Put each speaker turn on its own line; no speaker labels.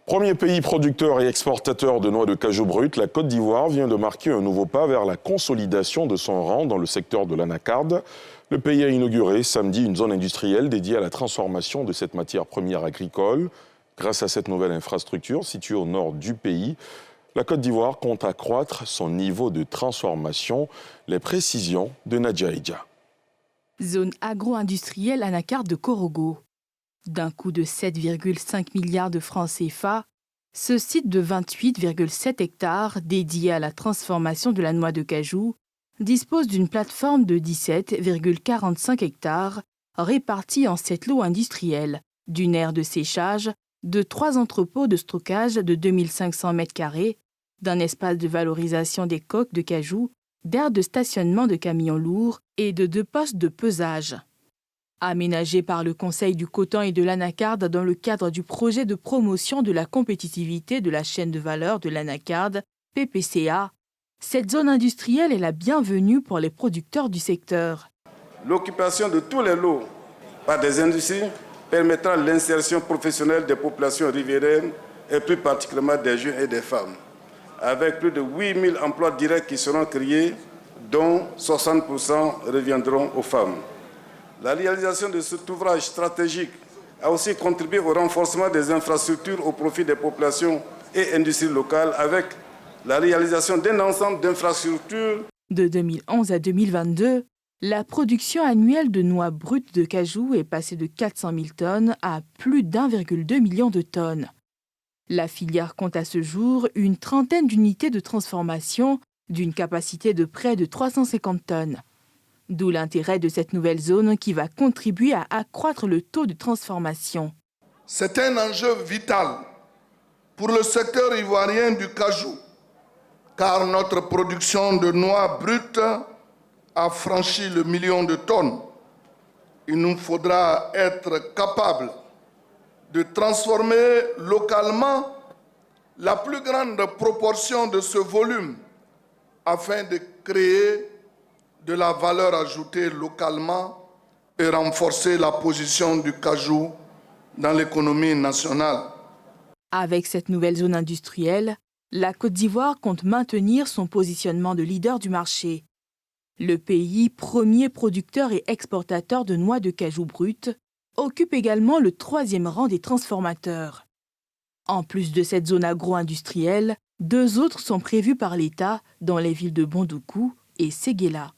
Premier pays producteur et exportateur de noix de cajou brute, la Côte d'Ivoire vient de marquer un nouveau pas vers la consolidation de son rang dans le secteur de l'anacarde. Le pays a inauguré samedi une zone industrielle dédiée à la transformation de cette matière première agricole. Grâce à cette nouvelle infrastructure située au nord du pays, la Côte d'Ivoire compte accroître son niveau de transformation. Les précisions de Nadia Eidja.
Zone agro-industrielle anacarde de Korogo. D'un coût de 7,5 milliards de francs CFA, ce site de 28,7 hectares dédié à la transformation de la noix de cajou dispose d'une plateforme de 17,45 hectares répartie en 7 lots industriels, d'une aire de séchage, de 3 entrepôts de stockage de 2500 m², d'un espace de valorisation des coques de cajou, d'aires de stationnement de camions lourds et de 2 postes de pesage. Aménagé par le Conseil du coton et de l'anacarde dans le cadre du projet de promotion de la compétitivité de la chaîne de valeur de l'anacarde, PPCA, cette zone industrielle est la bienvenue pour les producteurs du secteur.
L'occupation de tous les lots par des industries permettra l'insertion professionnelle des populations riveraines et plus particulièrement des jeunes et des femmes, avec plus de 8 000 emplois directs qui seront créés, dont 60% reviendront aux femmes. La réalisation de cet ouvrage stratégique a aussi contribué au renforcement des infrastructures au profit des populations et industries locales avec la réalisation d'un ensemble d'infrastructures.
De 2011 à 2022, la production annuelle de noix brutes de cajou est passée de 400 000 tonnes à plus d'1,2 million de tonnes. La filière compte à ce jour une trentaine d'unités de transformation d'une capacité de près de 350 tonnes. D'où l'intérêt de cette nouvelle zone qui va contribuer à accroître le taux de transformation.
C'est un enjeu vital pour le secteur ivoirien du cajou, car notre production de noix brutes a franchi le million de tonnes. Il nous faudra être capable de transformer localement la plus grande proportion de ce volume afin de créer de la valeur ajoutée localement et renforcer la position du cajou dans l'économie nationale.
Avec cette nouvelle zone industrielle, la Côte d'Ivoire compte maintenir son positionnement de leader du marché. Le pays, premier producteur et exportateur de noix de cajou brutes, occupe également le 3e rang des transformateurs. En plus de cette zone agro-industrielle, 2 autres sont prévues par l'État dans les villes de Bondoukou et Séguéla.